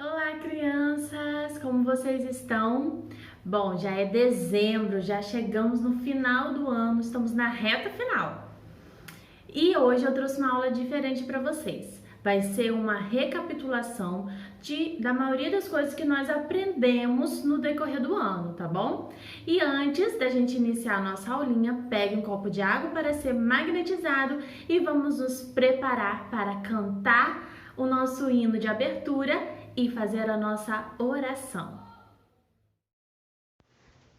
Olá, crianças! Como vocês estão? Bom, já é dezembro, já chegamos no final do ano, estamos na reta final. E hoje eu trouxe uma aula diferente para vocês. Vai ser uma recapitulação da maioria das coisas que nós aprendemos no decorrer do ano, tá bom? E antes da gente iniciar a nossa aulinha, pegue um copo de água para ser magnetizado e vamos nos preparar para cantar o nosso hino de abertura e fazer a nossa oração.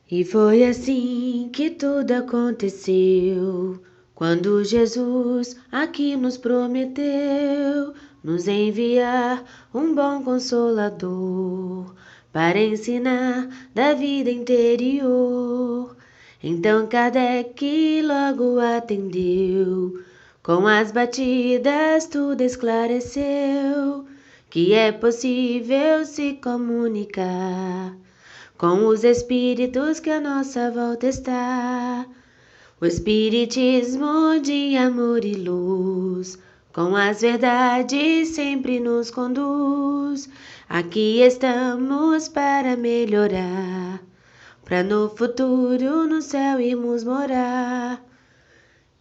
E foi assim que tudo aconteceu, quando Jesus aqui nos prometeu nos enviar um bom consolador para ensinar da vida interior. Então Kardec logo atendeu, com as batidas tudo esclareceu, que é possível se comunicar com os espíritos que à nossa volta está. O espiritismo de amor e luz, com as verdades sempre nos conduz. Aqui estamos para melhorar, para no futuro no céu irmos morar.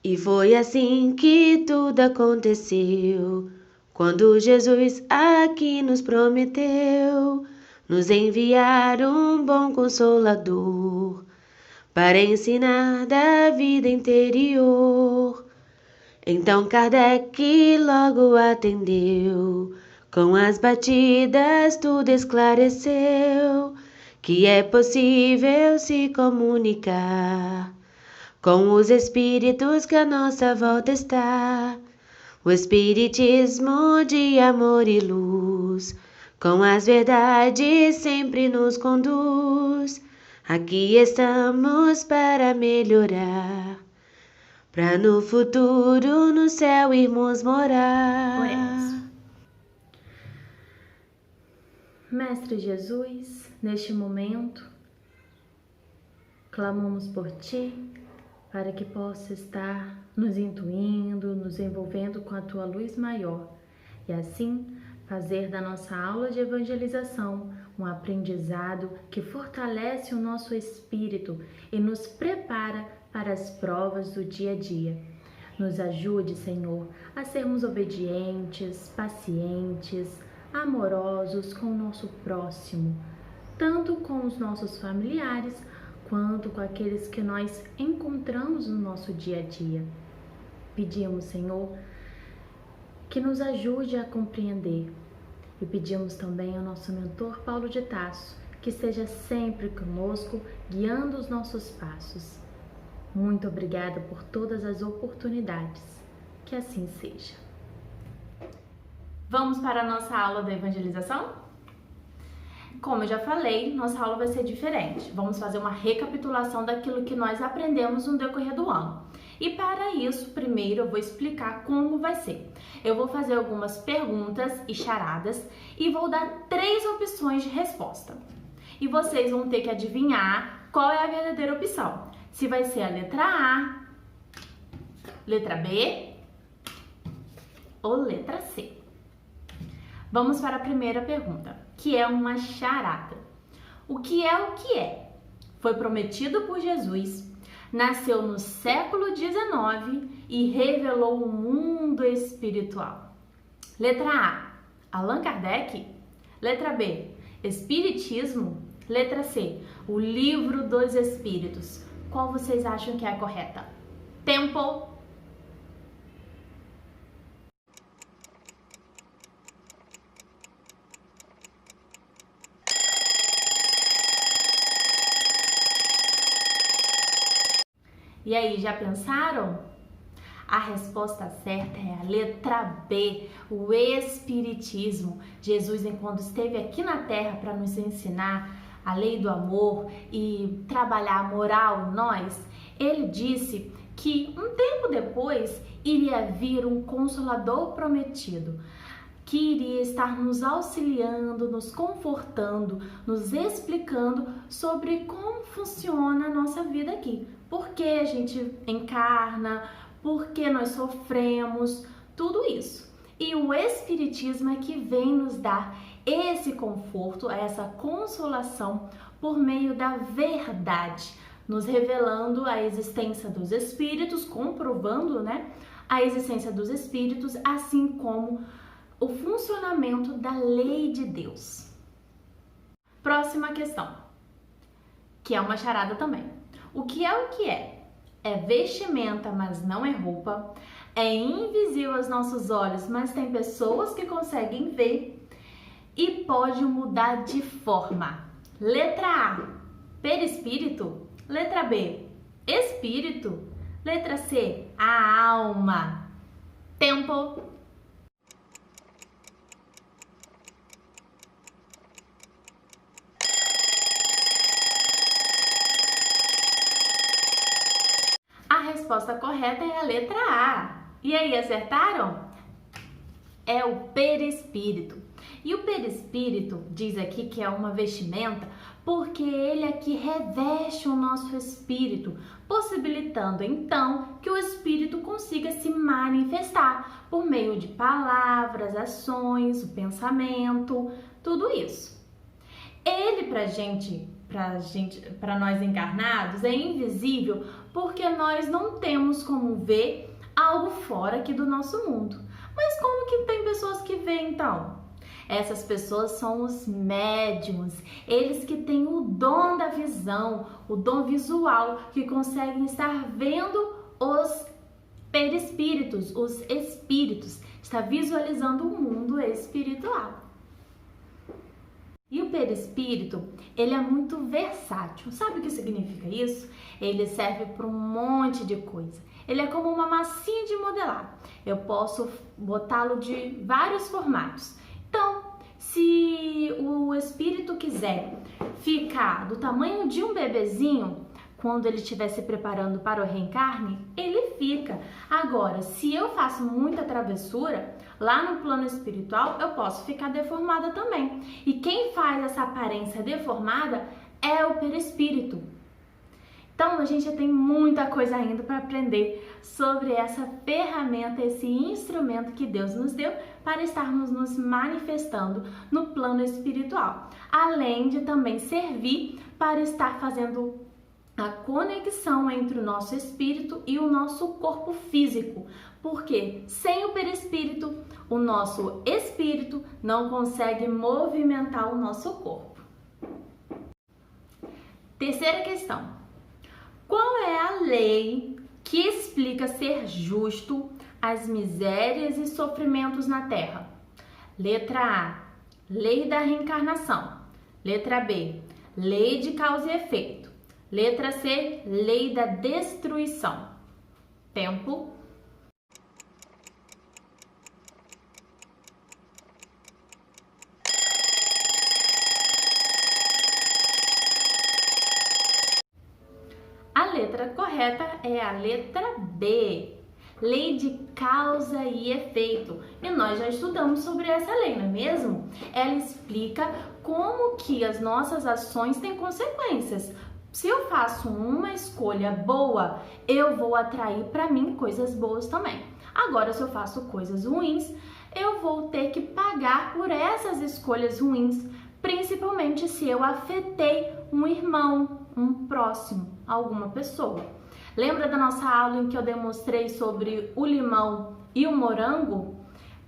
E foi assim que tudo aconteceu, quando Jesus aqui nos prometeu nos enviar um bom consolador para ensinar da vida interior. Então Kardec logo atendeu, com as batidas tudo esclareceu, que é possível se comunicar com os espíritos que à nossa volta está. O espiritismo de amor e luz, com as verdades sempre nos conduz. Aqui estamos para melhorar, para no futuro no céu irmos morar. Oremos. Mestre Jesus, neste momento, clamamos por Ti, para que possa estar nos intuindo, nos envolvendo com a Tua luz maior e assim fazer da nossa aula de evangelização um aprendizado que fortalece o nosso espírito e nos prepara para as provas do dia a dia. Nos ajude, Senhor, a sermos obedientes, pacientes, amorosos com o nosso próximo, tanto com os nossos familiares quanto com aqueles que nós encontramos no nosso dia a dia. Pedimos, Senhor, que nos ajude a compreender e pedimos também ao nosso mentor Paulo de Tarso que esteja sempre conosco, guiando os nossos passos. Muito obrigada por todas as oportunidades. Que assim seja. Vamos para a nossa aula da evangelização? Como eu já falei, nossa aula vai ser diferente. Vamos fazer uma recapitulação daquilo que nós aprendemos no decorrer do ano. E para isso, primeiro eu vou explicar como vai ser. Eu vou fazer algumas perguntas e charadas e vou dar 3 opções de resposta. E vocês vão ter que adivinhar qual é a verdadeira opção. Se vai ser a letra A, letra B ou letra C. Vamos para a primeira pergunta, que é uma charada. O que é? Foi prometido por Jesus, nasceu no século XIX e revelou o mundo espiritual. Letra A, Allan Kardec. Letra B, Espiritismo. Letra C, o Livro dos Espíritos. Qual vocês acham que é a correta? Tempo! E aí, já pensaram? A resposta certa é a letra B, o Espiritismo. Jesus, enquanto esteve aqui na Terra para nos ensinar a lei do amor e trabalhar a moral em nós, ele disse que um tempo depois iria vir um Consolador prometido, que iria estar nos auxiliando, nos confortando, nos explicando sobre como funciona a nossa vida aqui. Por que a gente encarna, por que nós sofremos, tudo isso. E o Espiritismo é que vem nos dar esse conforto, a essa consolação por meio da verdade, nos revelando a existência dos espíritos, comprovando, a existência dos espíritos, assim como o funcionamento da lei de Deus. Próxima questão, que é uma charada também. O que é o que é? É vestimenta, mas não é roupa. É invisível aos nossos olhos, mas tem pessoas que conseguem ver. E pode mudar de forma. Letra A, perispírito. Letra B, espírito. Letra C, a alma. Tempo. A resposta correta é a letra A. E aí, acertaram? É o perispírito. E o perispírito diz aqui que é uma vestimenta porque ele é que reveste o nosso espírito, possibilitando então que o espírito consiga se manifestar por meio de palavras, ações, o pensamento, tudo isso. Ele para nós encarnados é invisível porque nós não temos como ver algo fora aqui do nosso mundo. Mas como que tem pessoas que veem então? Essas pessoas são os médiuns, eles que têm o dom da visão, o dom visual, que conseguem estar vendo os perispíritos, os espíritos, está visualizando o mundo espiritual. E o perispírito, ele é muito versátil. Sabe o que significa isso? Ele serve para um monte de coisa. Ele é como uma massinha de modelar. Eu posso botá-lo de vários formatos. Então, se o espírito quiser ficar do tamanho de um bebezinho, quando ele estiver se preparando para o reencarne, ele fica. Agora, se eu faço muita travessura, lá no plano espiritual, eu posso ficar deformada também. E quem faz essa aparência deformada é o perispírito. Então, a gente tem muita coisa ainda para aprender sobre essa ferramenta, esse instrumento que Deus nos deu para estarmos nos manifestando no plano espiritual. Além de também servir para estar fazendo a conexão entre o nosso espírito e o nosso corpo físico. Porque sem o perispírito, o nosso espírito não consegue movimentar o nosso corpo. Terceira questão. Qual é a lei que explica ser justo as misérias e sofrimentos na Terra? Letra A, lei da reencarnação. Letra B, lei de causa e efeito. Letra C, lei da destruição. Tempo. A letra correta é a letra B, lei de causa e efeito. E nós já estudamos sobre essa lei, não é mesmo? Ela explica como que as nossas ações têm consequências. Se eu faço uma escolha boa, eu vou atrair para mim coisas boas também. Agora, se eu faço coisas ruins, eu vou ter que pagar por essas escolhas ruins, principalmente se eu afetei um irmão, um próximo, alguma pessoa. Lembra da nossa aula em que eu demonstrei sobre o limão e o morango?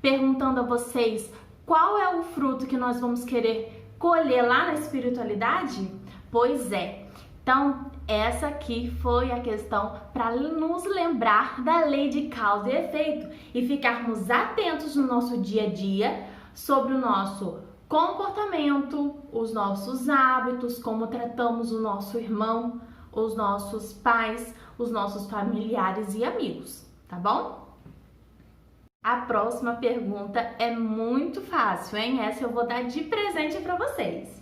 Perguntando a vocês qual é o fruto que nós vamos querer colher lá na espiritualidade? Pois é. Então, essa aqui foi a questão para nos lembrar da lei de causa e efeito e ficarmos atentos no nosso dia a dia sobre o nosso comportamento, os nossos hábitos, como tratamos o nosso irmão, os nossos pais, os nossos familiares e amigos, tá bom? A próxima pergunta é muito fácil, hein? Essa eu vou dar de presente para vocês.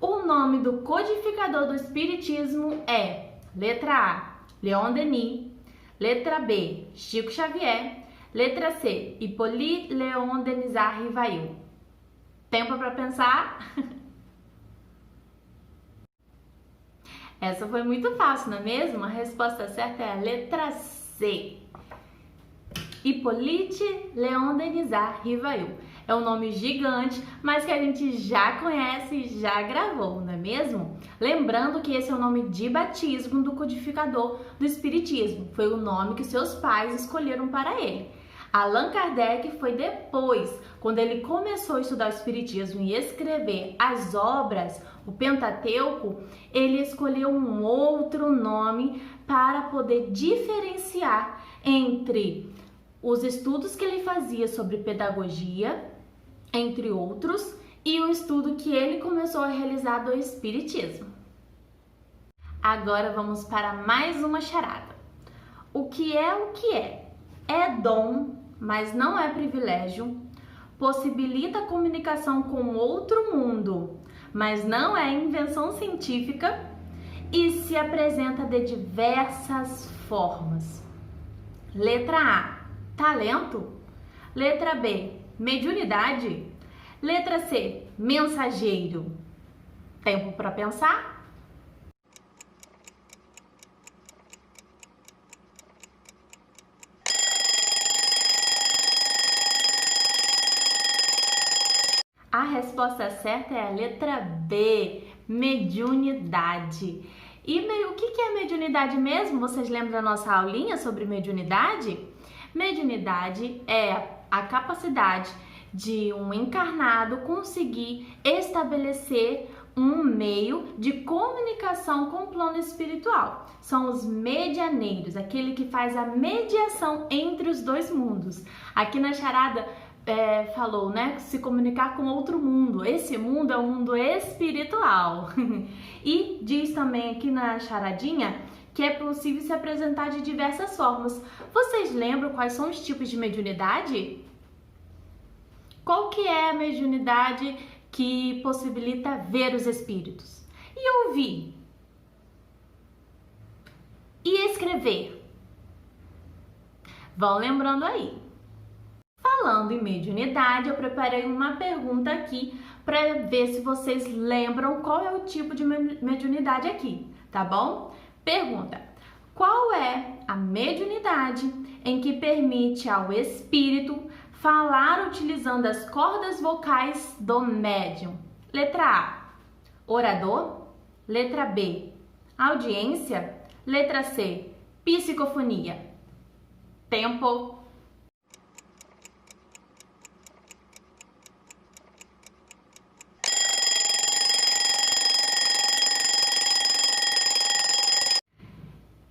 O nome do codificador do Espiritismo é letra A, Leon Denis, letra B, Chico Xavier, letra C, Hippolyte Léon Denisard Rivail. Tempo para pensar? Essa foi muito fácil, não é mesmo? A resposta certa é a letra C. Hippolyte Léon Denisard Rivail. É um nome gigante, mas que a gente já conhece e já gravou, não é mesmo? Lembrando que esse é o nome de batismo do codificador do Espiritismo. Foi o nome que seus pais escolheram para ele. Allan Kardec foi depois, quando ele começou a estudar o Espiritismo e escrever as obras, o Pentateuco, ele escolheu um outro nome para poder diferenciar entre os estudos que ele fazia sobre pedagogia, entre outros, e o estudo que ele começou a realizar do Espiritismo. Agora vamos para mais uma charada. O que é o que é? É dom, mas não é privilégio. Possibilita a comunicação com outro mundo, mas não é invenção científica. E se apresenta de diversas formas. Letra A, talento. Letra B, mediunidade. Letra C, mensageiro. Tempo para pensar? A resposta certa é a letra B, mediunidade. E o que é mediunidade mesmo? Vocês lembram da nossa aulinha sobre mediunidade? Mediunidade é a capacidade de um encarnado conseguir estabelecer um meio de comunicação com o plano espiritual. São os medianeiros, aquele que faz a mediação entre os dois mundos. Aqui na charada falou, né? Se comunicar com outro mundo. Esse mundo é o mundo espiritual. E diz também aqui na charadinha que é possível se apresentar de diversas formas. Vocês lembram quais são os tipos de mediunidade? Qual que é a mediunidade que possibilita ver os espíritos? E ouvir? E escrever? Vão lembrando aí. Falando em mediunidade, eu preparei uma pergunta aqui para ver se vocês lembram qual é o tipo de mediunidade aqui, tá bom? Pergunta: qual é a mediunidade em que permite ao espírito falar utilizando as cordas vocais do médium? Letra A, orador. Letra B, audiência. Letra C, psicofonia. Tempo.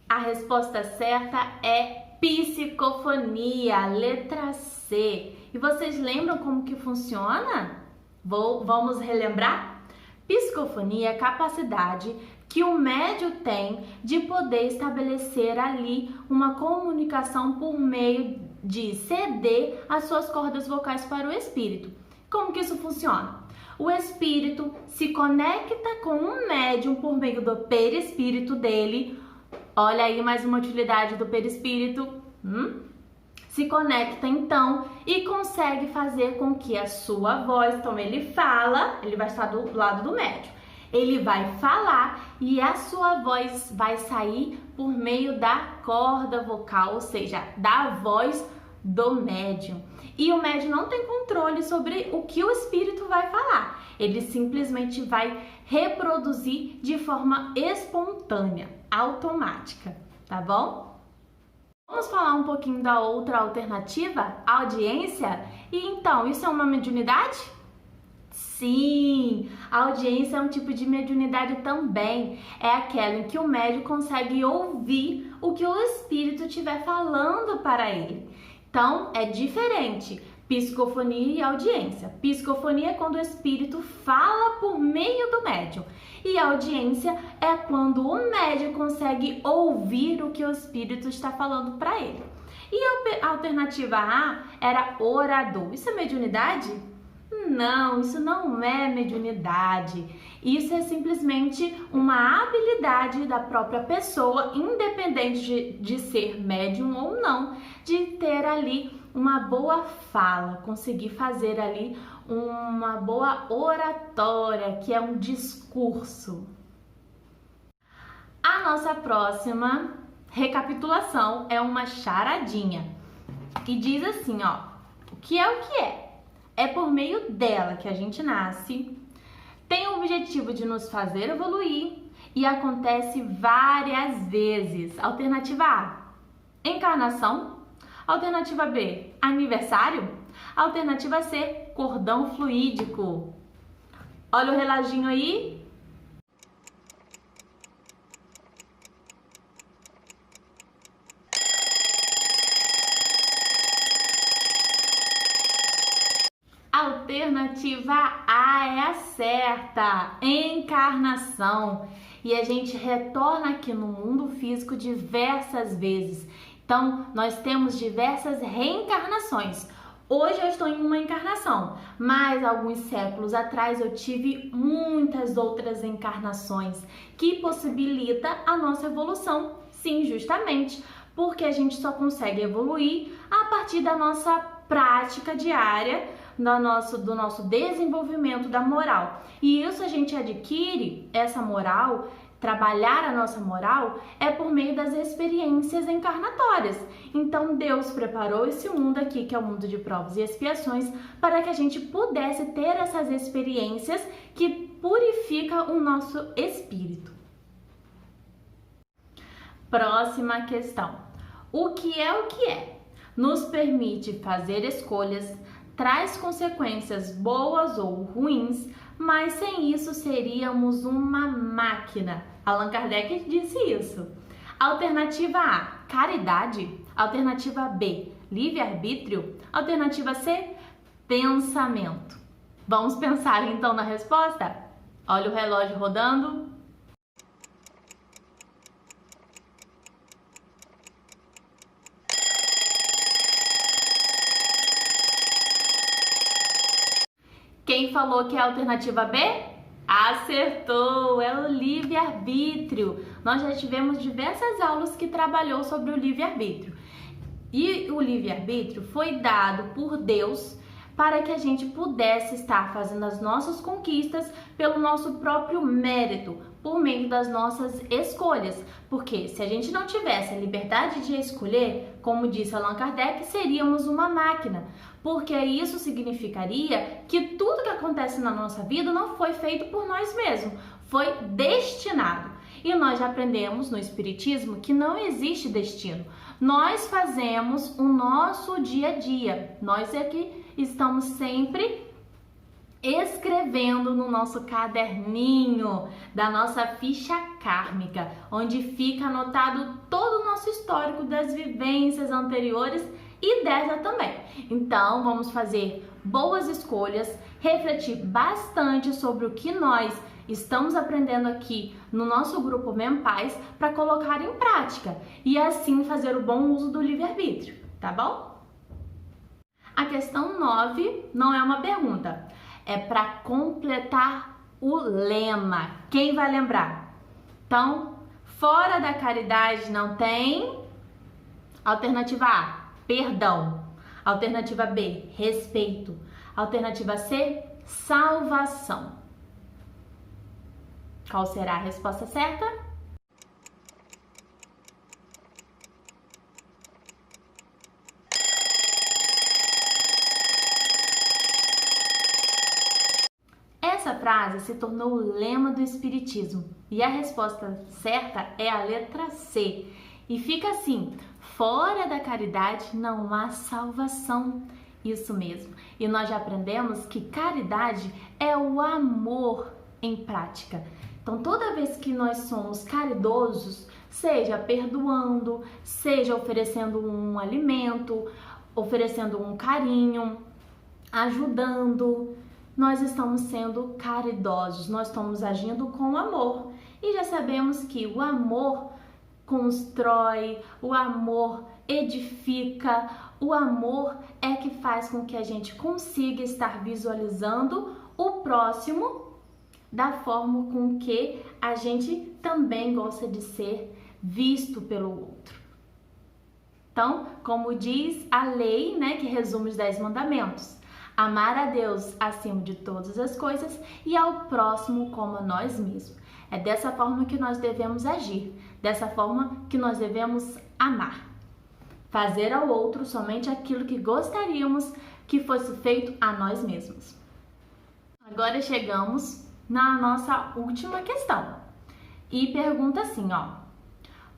A resposta certa é psicofonia, letra C. E vocês lembram como que funciona? Vamos relembrar? Psicofonia é a capacidade que o médium tem de poder estabelecer ali uma comunicação por meio de ceder as suas cordas vocais para o espírito. Como que isso funciona? O espírito se conecta com o médium por meio do perispírito dele. Olha aí mais uma utilidade do perispírito. Se conecta então e consegue fazer com que a sua voz, então ele fala, ele vai estar do lado do médium. Ele vai falar e a sua voz vai sair por meio da corda vocal, ou seja, da voz do médium. E o médium não tem controle sobre o que o espírito vai falar. Ele simplesmente vai reproduzir de forma espontânea, automática, tá bom? Vamos falar um pouquinho da outra alternativa, audiência? E então, isso é uma mediunidade? Sim, a audiência é um tipo de mediunidade também. É aquela em que o médium consegue ouvir o que o espírito estiver falando para ele. Então, é diferente. Psicofonia e audiência. Psicofonia é quando o espírito fala por meio do médium. E a audiência é quando o médium consegue ouvir o que o espírito está falando para ele. E a alternativa A era orador. Isso é mediunidade? Não, isso não é mediunidade. Isso é simplesmente uma habilidade da própria pessoa, independente de ser médium ou não, de ter ali uma boa fala, conseguir fazer ali uma boa oratória, que é um discurso. A nossa próxima recapitulação é uma charadinha. e diz assim, ó, o que é o que é? É por meio dela que a gente nasce, tem o objetivo de nos fazer evoluir e acontece várias vezes. Alternativa A, encarnação. Alternativa B, aniversário. Alternativa C, cordão fluídico. Olha o reloginho aí. Alternativa A é a certa, encarnação. E a gente retorna aqui no mundo físico diversas vezes. Então, nós temos diversas reencarnações. Hoje eu estou em uma encarnação, mas alguns séculos atrás eu tive muitas outras encarnações que possibilita a nossa evolução. Sim, justamente, porque a gente só consegue evoluir a partir da nossa prática diária, do nosso desenvolvimento da moral. E isso a gente adquire, essa moral, trabalhar a nossa moral, é por meio das experiências encarnatórias. Então Deus preparou esse mundo aqui, que é o mundo de provas e expiações, para que a gente pudesse ter essas experiências que purificam o nosso espírito. Próxima questão. O que é? Nos permite fazer escolhas, traz consequências boas ou ruins, mas sem isso seríamos uma máquina. Allan Kardec disse isso. Alternativa A, caridade. Alternativa B, livre-arbítrio. Alternativa C, pensamento. Vamos pensar então na resposta? Olha o relógio rodando. Quem falou que é a alternativa B? Acertou! É o livre-arbítrio. Nós já tivemos diversas aulas que trabalhou sobre o livre-arbítrio. E o livre-arbítrio foi dado por Deus para que a gente pudesse estar fazendo as nossas conquistas pelo nosso próprio mérito, por meio das nossas escolhas. Porque se a gente não tivesse a liberdade de escolher, como disse Allan Kardec, seríamos uma máquina. Porque isso significaria que tudo que acontece na nossa vida não foi feito por nós mesmos, foi destinado. E nós já aprendemos no Espiritismo que não existe destino. Nós fazemos o nosso dia a dia. Nós é que estamos sempre escrevendo no nosso caderninho da nossa ficha kármica, onde fica anotado todo o nosso histórico das vivências anteriores e dessa também. Então, vamos fazer boas escolhas, refletir bastante sobre o que nós estamos aprendendo aqui no nosso grupo Mempaz para colocar em prática e assim fazer o bom uso do livre-arbítrio, tá bom? A questão 9 não é uma pergunta, é para completar o lema. Quem vai lembrar? Então, fora da caridade não tem. Alternativa A, perdão. Alternativa B, respeito. Alternativa C, salvação. Qual será a resposta certa? Essa frase se tornou o lema do Espiritismo e a resposta certa é a letra C. E fica assim: fora da caridade não há salvação. Isso mesmo. E nós já aprendemos que caridade é o amor em prática. Então, toda vez que nós somos caridosos, seja perdoando, seja oferecendo um alimento, oferecendo um carinho, ajudando, nós estamos sendo caridosos, nós estamos agindo com amor. E já sabemos que o amor constrói, o amor edifica, o amor é que faz com que a gente consiga estar visualizando o próximo da forma com que a gente também gosta de ser visto pelo outro. Então, como diz a lei, né, que resume os 10 mandamentos, amar a Deus acima de todas as coisas e ao próximo como a nós mesmos. É dessa forma que nós devemos agir, dessa forma que nós devemos amar. fazer ao outro somente aquilo que gostaríamos que fosse feito a nós mesmos. Agora chegamos na nossa última questão e pergunta assim,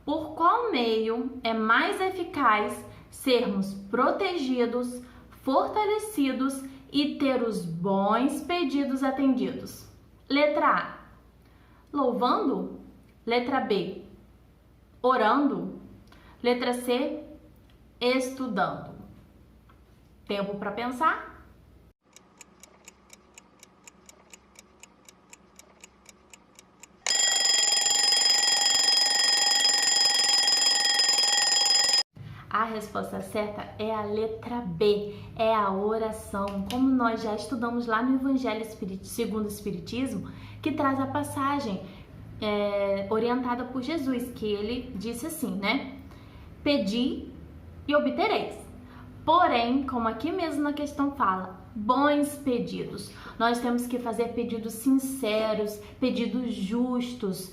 por qual meio é mais eficaz sermos protegidos, fortalecidos e ter os bons pedidos atendidos? Letra A, louvando. Letra B, orando. Letra C, estudando. Tempo para pensar? A resposta certa é a letra B, é a oração. Como nós já estudamos lá no Evangelho segundo o Espiritismo, que traz a passagem orientada por Jesus, que ele disse assim, né? Pedi e obtereis. Porém, como aqui mesmo na questão fala, bons pedidos. Nós temos que fazer pedidos sinceros, pedidos justos,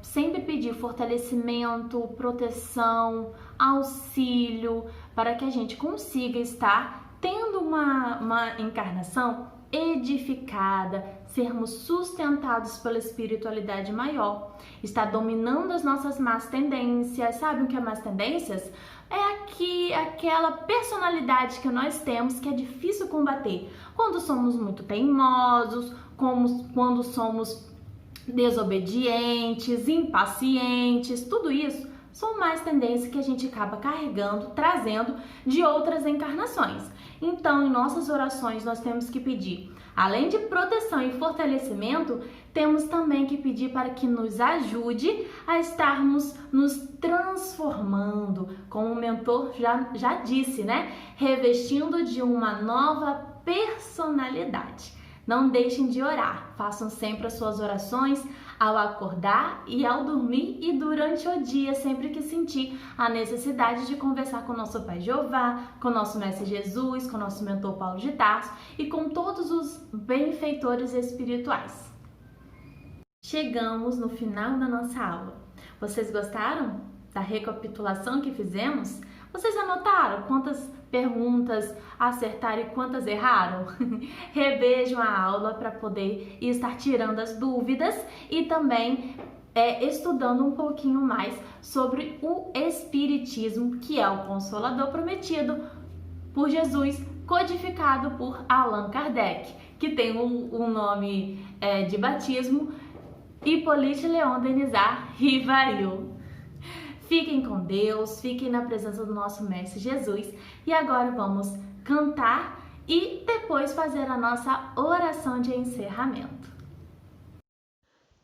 sempre pedir fortalecimento, proteção, auxílio, para que a gente consiga estar tendo uma encarnação edificada, sermos sustentados pela espiritualidade maior, estar dominando as nossas más tendências. Sabe o que é más tendências? É aquela personalidade que nós temos que é difícil combater. Quando somos muito teimosos, quando somos desobedientes, impacientes, tudo isso são mais tendências que a gente acaba carregando, trazendo de outras encarnações. Então, em nossas orações, nós temos que pedir, além de proteção e fortalecimento, temos também que pedir para que nos ajude a estarmos nos transformando, como o mentor já disse, né? Revestindo de uma nova personalidade. Não deixem de orar, façam sempre as suas orações ao acordar e ao dormir e durante o dia, sempre que sentir a necessidade de conversar com o nosso Pai Jeová, com o nosso Mestre Jesus, com o nosso mentor Paulo de Tarso e com todos os benfeitores espirituais. Chegamos no final da nossa aula. Vocês gostaram da recapitulação que fizemos? Vocês anotaram quantas perguntas acertaram e quantas erraram? Revejam a aula para poder estar tirando as dúvidas e também estudando um pouquinho mais sobre o Espiritismo, que é o Consolador prometido por Jesus, codificado por Allan Kardec, que tem um nome de batismo, Hippolyte Léon Denisard Rivail. Fiquem com Deus, fiquem na presença do nosso Mestre Jesus. E agora vamos cantar e depois fazer a nossa oração de encerramento.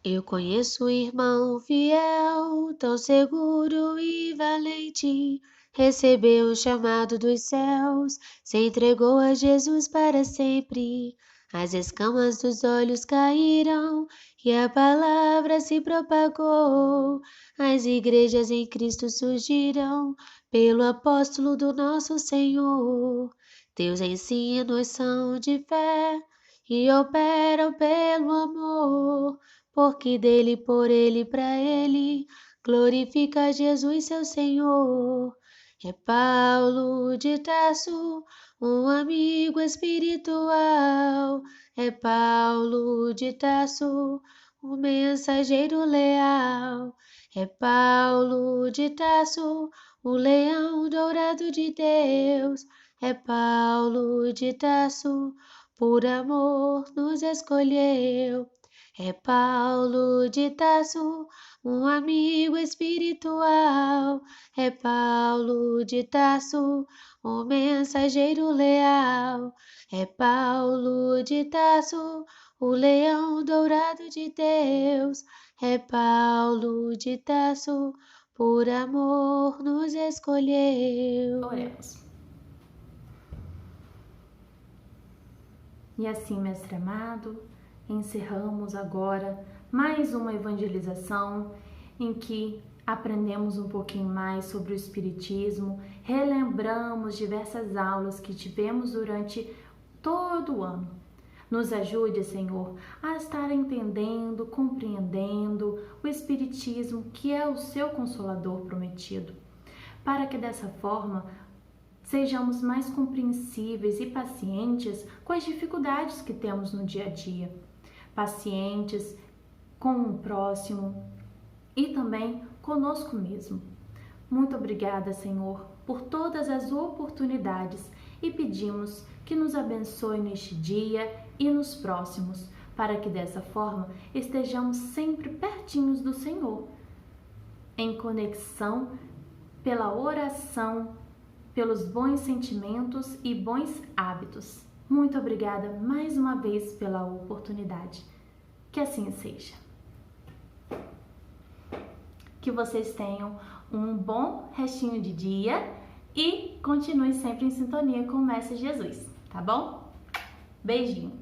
Eu conheço um irmão fiel, tão seguro e valente, recebeu o chamado dos céus, se entregou a Jesus para sempre. As escamas dos olhos caíram e a palavra se propagou. As igrejas em Cristo surgiram pelo apóstolo do nosso Senhor. Teus ensinos são de fé e operam pelo amor, porque dele, por ele, para ele, glorifica Jesus, seu Senhor. É Paulo de Tarso, um amigo espiritual. É Paulo de Tarso, um mensageiro leal. É Paulo de Tarso, o leão dourado de Deus. É Paulo de Tarso, por amor nos escolheu. É Paulo de Tarso, um amigo espiritual. É Paulo de Tarso, um mensageiro leal. É Paulo de Tarso, o leão dourado de Deus. É Paulo de Tarso, por amor nos escolheu. Oremos. E assim, Mestre amado, encerramos agora mais uma evangelização em que aprendemos um pouquinho mais sobre o Espiritismo, relembramos diversas aulas que tivemos durante todo o ano. Nos ajude, Senhor, a estar entendendo, compreendendo o Espiritismo, que é o seu Consolador prometido. para que dessa forma sejamos mais compreensíveis e pacientes com as dificuldades que temos no dia a dia, pacientes com o próximo e também conosco mesmo. Muito obrigada, Senhor, por todas as oportunidades e pedimos que nos abençoe neste dia e nos próximos, para que dessa forma estejamos sempre pertinhos do Senhor, em conexão pela oração, pelos bons sentimentos e bons hábitos. Muito obrigada mais uma vez pela oportunidade. Que assim seja. Que vocês tenham um bom restinho de dia e continue sempre em sintonia com o Mestre Jesus, tá bom? Beijinho!